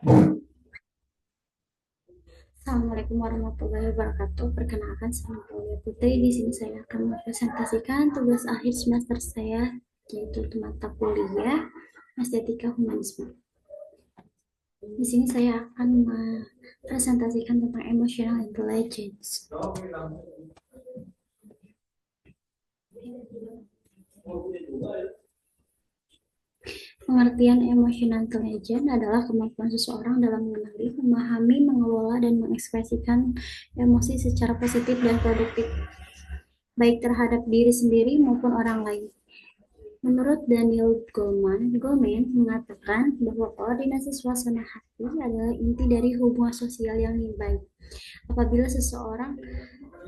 Assalamualaikum warahmatullahi wabarakatuh. Perkenalkan, saya Aulia Putri. Di sini saya akan mempresentasikan tugas akhir semester saya, yaitu mata kuliah Estetika Humanisme. Di sini saya akan mempresentasikan tentang emotional intelligence. Pengertian emotional intelligence adalah kemampuan seseorang dalam mengenali, memahami, mengelola, dan mengekspresikan emosi secara positif dan produktif, baik terhadap diri sendiri maupun orang lain. Menurut Daniel Goleman mengatakan bahwa koordinasi suasana hati adalah inti dari hubungan sosial yang lebih baik. Apabila seseorang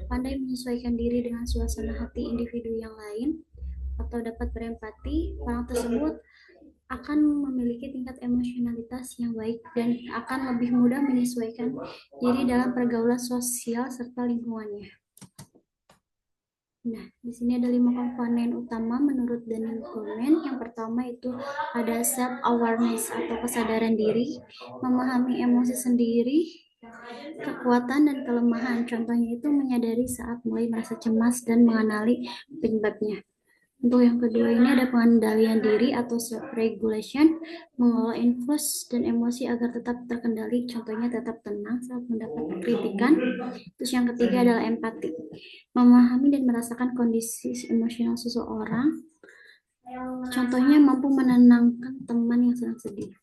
pandai menyesuaikan diri dengan suasana hati individu yang lain atau dapat berempati, orang tersebut akan memiliki tingkat emosionalitas yang baik dan akan lebih mudah menyesuaikan diri dalam pergaulan sosial serta lingkungannya. Nah, di sini ada 5 komponen utama menurut Daniel Goleman. Yang pertama itu ada self-awareness atau kesadaran diri, memahami emosi sendiri, kekuatan dan kelemahan. Contohnya itu menyadari saat mulai merasa cemas dan mengenali penyebabnya. Untuk yang kedua ini ada pengendalian diri atau self-regulation, mengelola impulse dan emosi agar tetap terkendali, contohnya tetap tenang saat mendapat kritikan. Terus yang ketiga adalah empati, memahami dan merasakan kondisi emosional seseorang, contohnya mampu menenangkan teman yang sedang sedih.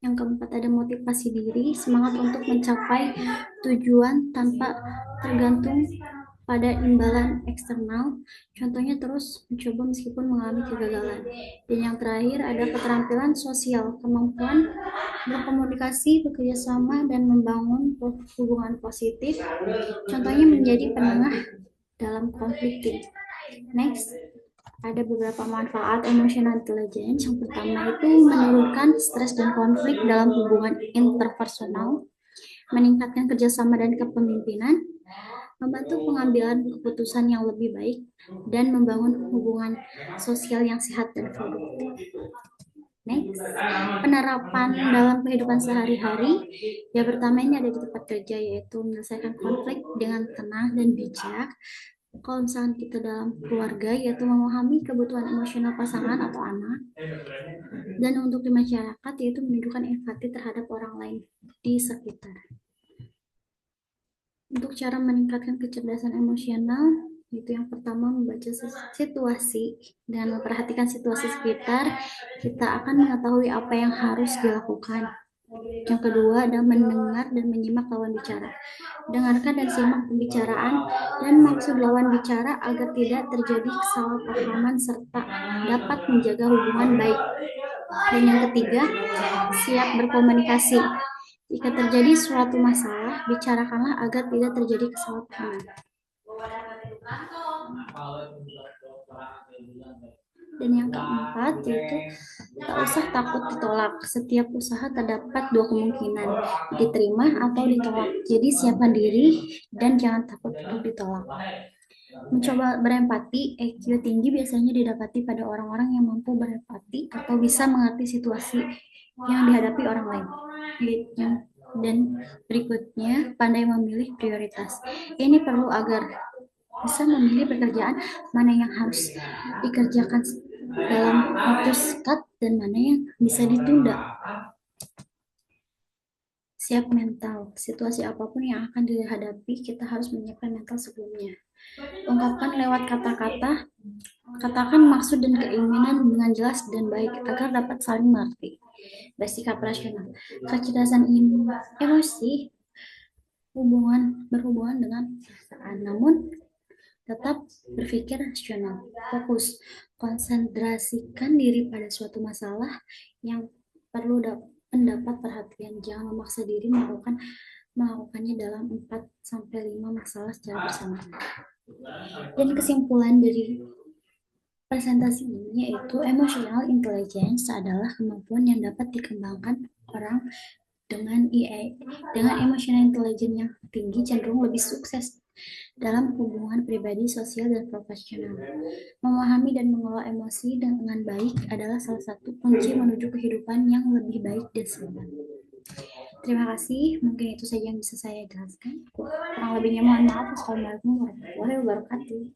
Yang keempat ada motivasi diri, semangat untuk mencapai tujuan tanpa tergantung pada imbalan eksternal, contohnya terus mencoba meskipun mengalami kegagalan. Dan yang terakhir ada keterampilan sosial, kemampuan berkomunikasi, bekerja sama, dan membangun hubungan positif, contohnya menjadi penengah dalam konflik tim. Next, ada beberapa manfaat emotional intelligence. Yang pertama itu menurunkan stres dan konflik dalam hubungan interpersonal, meningkatkan kerjasama dan kepemimpinan, membantu pengambilan keputusan yang lebih baik, dan membangun hubungan sosial yang sehat dan produktif. Next, penerapan dalam kehidupan sehari-hari. Yang pertama ini ada di tempat kerja, yaitu menyelesaikan konflik dengan tenang dan bijak. Kalau misalnya kita dalam keluarga, yaitu memahami kebutuhan emosional pasangan atau anak. Dan untuk di masyarakat, yaitu menunjukkan empati terhadap orang lain di sekitar. Untuk cara meningkatkan kecerdasan emosional, itu yang pertama membaca situasi dan memperhatikan situasi sekitar, kita akan mengetahui apa yang harus dilakukan. Yang kedua adalah mendengar dan menyimak lawan bicara. Dengarkan dan simak pembicaraan dan maksud lawan bicara agar tidak terjadi kesalahpahaman serta dapat menjaga hubungan baik. Dan yang ketiga, siap berkomunikasi. Jika terjadi suatu masalah, bicarakanlah agar tidak terjadi kesalahpahaman. Dan yang keempat yaitu tak usah takut ditolak. Setiap usaha terdapat dua kemungkinan, diterima atau ditolak. Jadi siapkan diri dan jangan takut untuk ditolak. Mencoba berempati, EQ tinggi biasanya didapati pada orang-orang yang mampu berempati atau bisa mengerti situasi yang dihadapi orang lain. Dan berikutnya, pandai memilih prioritas. Ini perlu agar bisa memilih pekerjaan mana yang harus dikerjakan dalam waktu singkat dan mana yang bisa ditunda. Siap mental. Situasi apapun yang akan dihadapi, kita harus menyiapkan mental sebelumnya. Ungkapkan lewat kata-kata, katakan maksud dan keinginan dengan jelas dan baik agar dapat saling mengerti. Bersikap rasional. Kecerdasan emosi berhubungan dengan perasaan, namun tetap berpikir rasional. Fokus, konsentrasikan diri pada suatu masalah yang perlu mendapat perhatian. Jangan memaksa diri melakukannya dalam 4-5 masalah secara bersamaan. Dan kesimpulan dari presentasi ini yaitu emotional intelligence adalah kemampuan yang dapat dikembangkan orang dengan emotional intelligence yang tinggi cenderung lebih sukses dalam hubungan pribadi, sosial, dan profesional. Memahami dan mengelola emosi dengan baik adalah salah satu kunci menuju kehidupan yang lebih baik dan sehat. Terima kasih, mungkin itu saja yang bisa saya jelaskan. Kurang lebihnya mohon maaf. Wassalamualaikum warahmatullahi wabarakatuh.